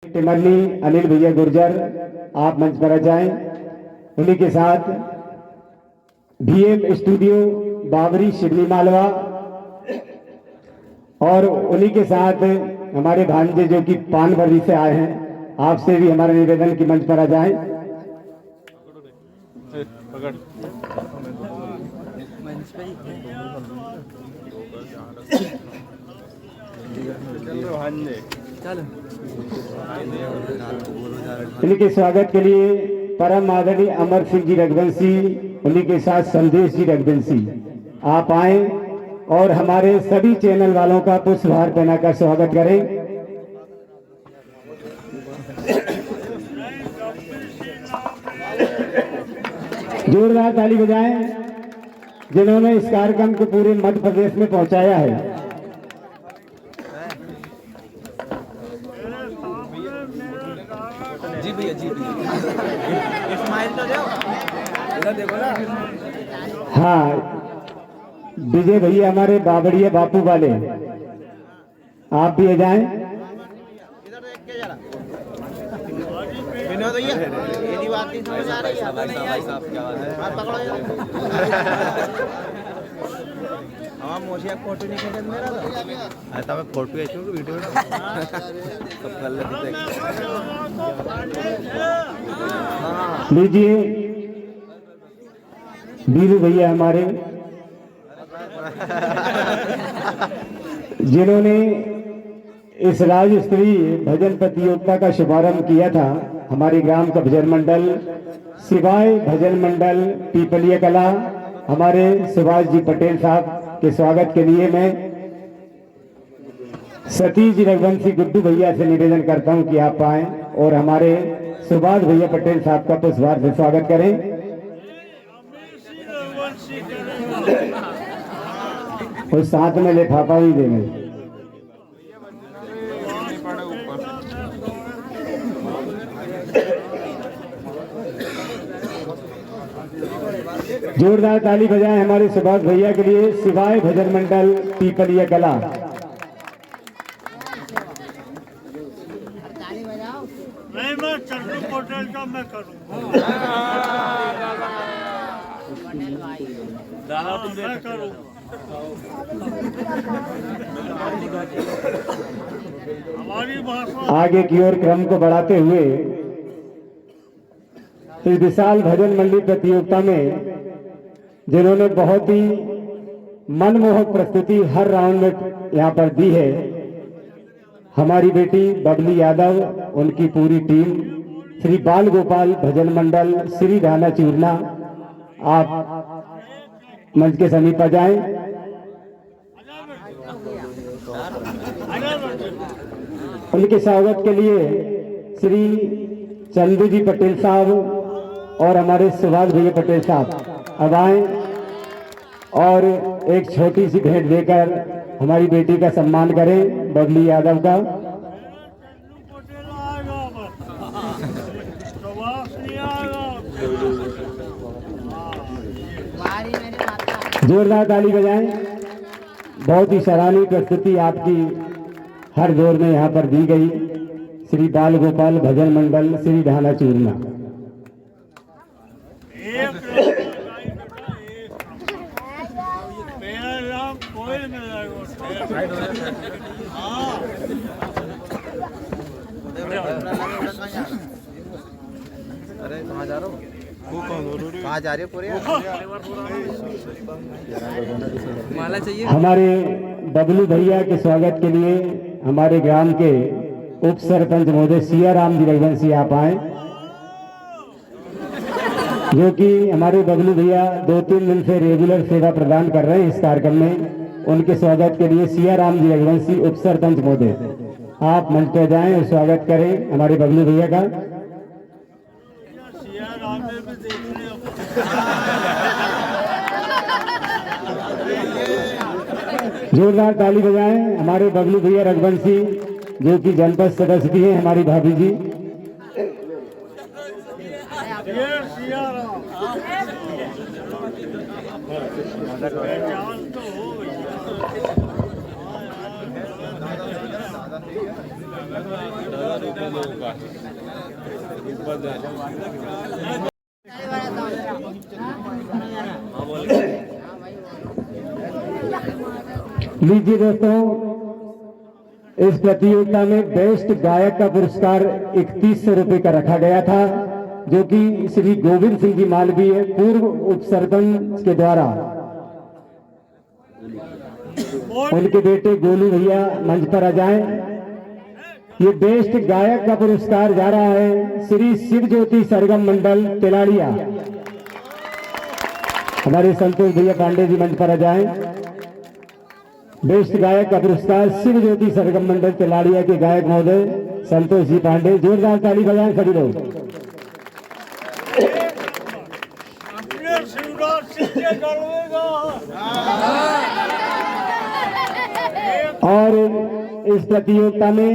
टिमरनी अनिल भैया गुर्जर आप मंच पर आ जाएं। उन्हीं के साथ भीएम स्टूडियो बाबरी शिवली मालवा और उन्हीं के साथ हमारे भांजे जो कि पानबरी से आए हैं, आपसे भी हमारा निवेदन की मंच पर आ जाएं। इनके स्वागत के लिए परम आदरणीय अमर सिंह जी रघुवंशी, उन्हीं के साथ संदेश जी रघुवंशी आप आए और हमारे सभी चैनल वालों का पुष्पहार पहनाकर स्वागत करें। जोरदार ताली बजाएं जिन्होंने इस कार्यक्रम को पूरे मध्य प्रदेश में पहुंचाया है। जी भैया जी स्माइल तो दो, इधर देखो ना। हाँ, विजय भैया हमारे बाबड़िया बापू वाले आप भी आ जाएं। इधर देख के जरा विनोद भैया, मेरी बात नहीं समझ आ रही है। भाई साहब क्या बात है, हाथ पकड़ो यार। हाँ मोशिया फोटो नहीं खींचन मेरा तो ऐसा मैं फोटो खींचूं वीडियो में सब कर लेते हैं। लीजिए वीरू भैया हमारे जिन्होंने इस राज्य स्तरीय भजन प्रतियोगिता का शुभारंभ किया था। हमारे ग्राम का भजन मंडल सिवाय भजन मंडल पीपलिया कला हमारे सुभाष जी पटेल साहब के स्वागत के लिए मैं सतीश जी रघुवंशी गुड्डू भैया से निवेदन करता हूं कि आप आए और हमारे सुभाष भैया पटेल साहब का पुष्पहार से स्वागत करें। और साथ में लिफाफा भी देंगे। जोरदार ताली बजाएं हमारे सुभाष भैया के लिए, सिवाय भजन मंडल पीपलिया कला। नहीं मैं चंदू पटेल का मैं करूँ मैं करूँ। हमारी भाषा आगे की ओर क्रम को बढ़ाते हुए इस विशाल भजन मंडली प्रतियोगिता में जिन्होंने बहुत ही मनमोहक प्रस्तुति हर राउंड में यहाँ पर दी है, हमारी बेटी बबली यादव, उनकी पूरी टीम, श्री बाल गोपाल भजन मंडल श्री राना चूरना, आप मंच के समीप आ जाएं। उनके स्वागत के लिए श्री चंदू जी पटेल साहब और हमारे सुभाष भैया पटेल साहब अब आए और एक छोटी सी भेंट देकर हमारी बेटी का सम्मान करें, बबली यादव का। पटेल आएगा बस, सुभाष नहीं आएगा। जोरदार ताली बजाएं। बहुत ही सराहनीय प्रस्तुति आपकी हर दौर में यहाँ पर दी गई। श्री बाल गोपाल भजन मंडल श्री ढाना चूरना। कोयल में अरे कहाँ जा रहे हो, कहाँ जा रहे हो पूरे माला चाहिए। हमारे बबलू भैया के स्वागत के लिए हमारे ग्राम के उप सरपंच महोदय सिया राम जी रघुवंशी आप आए, जो कि हमारे बबलू भैया 2-3 दिन से रेगुलर सेवा प्रदान कर रहे हैं इस कार्यक्रम में। उनके स्वागत के लिए सिया राम जी रघुवंशी उप सरपंच महोदय आप मंच पर जाएं और स्वागत करें हमारे बबलू भैया का। जोरदार ताली बजाएं हमारे बबलू भैया रघुवंशी, जो कि जनपद सदस्य भी हैं, हमारी भाभी जी। पहचान तो हो गई। लीजिए दोस्तों, इस प्रतियोगिता में बेस्ट गायक का पुरस्कार 3100 रुपए का रखा गया था, जो कि श्री गोविंद सिंह जी मालवीय पूर्व उप सरपंच के द्वारा उनके बेटे गोलू भैया मंच पर आ जाएं। ये बेस्ट गायक का पुरस्कार जा रहा है श्री शिव ज्योति सरगम मंडल तिलाड़िया। हमारे संतोष भैया पांडे जी मंच पर आ जाएं। बेस्ट गायक का पुरस्कार शिव ज्योति सरगम मंडल तिलाड़िया के गायक महोदय संतोष जी पांडे। जोरदार ताली बजाएं सभी लोग। अपने शिवराज सिंह के गढ़वेगा। और इस प्रतियोगिता में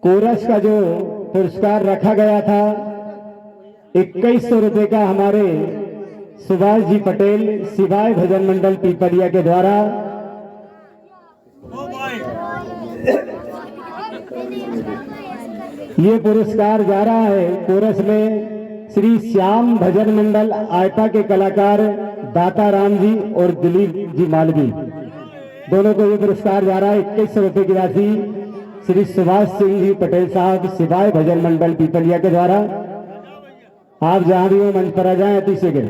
कोरस का जो पुरस्कार रखा गया था 2100 रुपए का हमारे सुभाष जी पटेल शिवाय भजन मंडल पीपलिया के द्वारा ओ भाई ये पुरस्कार जा रहा है कोरस में श्री श्याम भजन मंडल आयपा के कलाकार दाता राम जी और दिलीप जी मालवी, दोनों को ये पुरस्कार जा रहा है 2100 रुपए की राशि श्री सुभाष सिंह जी पटेल साहब शिवाय भजन मंडल पीपलिया के द्वारा। आप जहां भी हो मंच पर आ जाएं अति शीघ्र।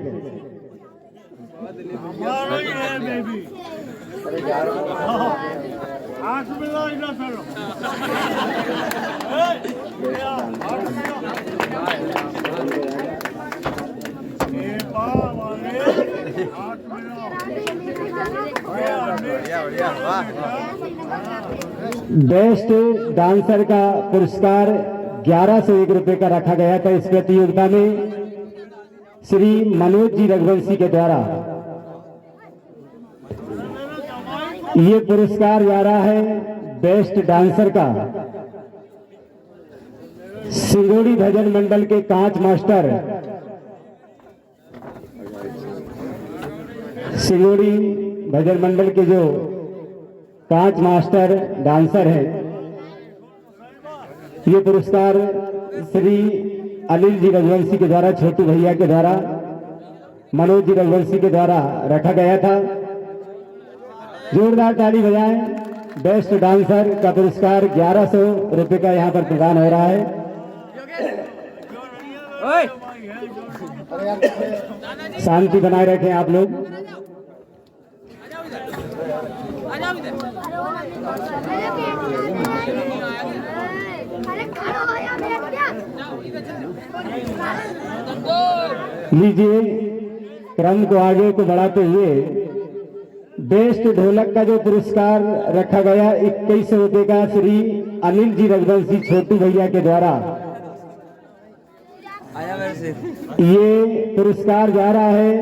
हाथ मिला इधर चलो। बेस्ट डांसर का पुरस्कार 1101 रुपए का रखा गया था इस प्रतियोगिता में श्री मनोज जी रघुवंशी के द्वारा। ये पुरस्कार जा रहा है बेस्ट डांसर का सिंगोड़ी भजन मंडल के कांच मास्टर, सिंगोड़ी भजन मंडल के जो कांच मास्टर डांसर हैं। ये पुरस्कार श्री अनिल जी रघुवंशी के द्वारा, छोटू भैया के द्वारा, मनोज जी रघुवंशी के द्वारा रखा गया था। जोरदार ताली बजाएं। बेस्ट डांसर का पुरस्कार 1100 रुपए का यहाँ पर प्रदान हो रहा है। शांति बनाए रखें आप लोग। लीजिए, क्रम को आगे को बढ़ाते हुए बेस्ट ढोलक का जो पुरस्कार रखा गया 2100 रुपए का श्री अनिल जी रघुवंशी छोटू भैया के द्वारा ये पुरस्कार जा रहा है,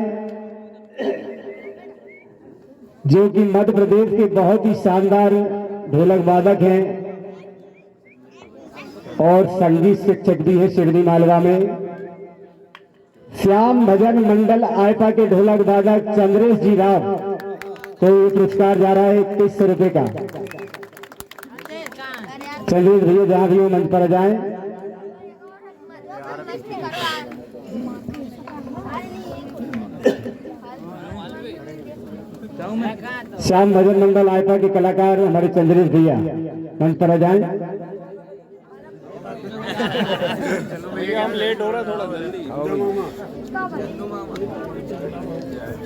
जो कि मध्य प्रदेश के बहुत ही शानदार ढोलक वादक हैं और संगीत शिक्षक भी है शिवनी मालवा में। श्याम भजन मंडल आयपा के ढोलक वादक चंद्रेश जी राव को ये पुरस्कार जा रहा है 2100 रुपए का। चंद्रेश भैया जहां भी हो मंच पर आ जाएं। श्याम भजन मंडल आयपा के कलाकार हमारे चंद्रेश भैया मंच पर आ जाएं। हम लेट हो रहा थोड़ा जल्दी।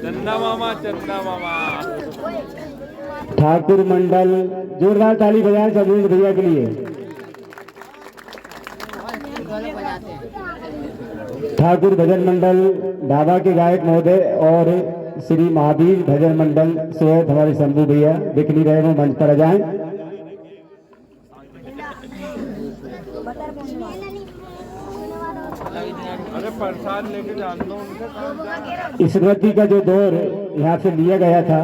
चंदा मामा चंदा मामा। ठाकुर मंडल, जोरदार ताली बजाएं चंद्रेश भैया के लिए। ठाकुर भजन मंडल ढाबा के गायक महोदय और श्री महावीर भजन मंडल सोहत हमारे शंभू भैया दिख नहीं रहे, वो मंच पर आ जाएं। अरे प्रसाद लेके जान दो उनके। स्मृति का जो दौर यहाँ से लिया गया था,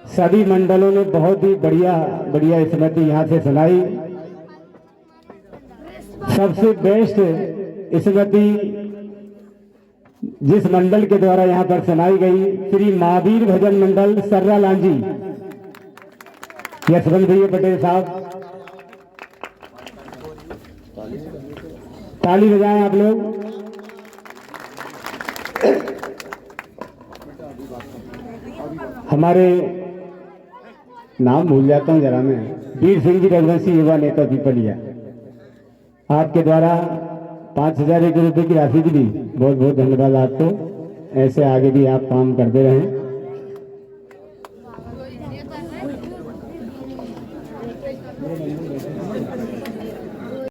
सभी मंडलों ने बहुत ही बढ़िया बढ़िया स्मृति यहाँ से सुनाई। सबसे बेस्ट स्मृति जिस मंडल के द्वारा यहाँ पर सुनाई गई श्री महावीर भजन मंडल सर्रा लांजी, यशवंत भैया पटेल साहब, ताली बजाएं आप लोग। हमारे नाम भूल जाता हूँ जरा मैं, वीर सिंह जी रघुवंशी युवा नेता पीपलिया, आपके द्वारा 5,001 रुपये की राशि की दी, बहुत बहुत धन्यवाद आपको। ऐसे आगे भी आप काम करते रहें।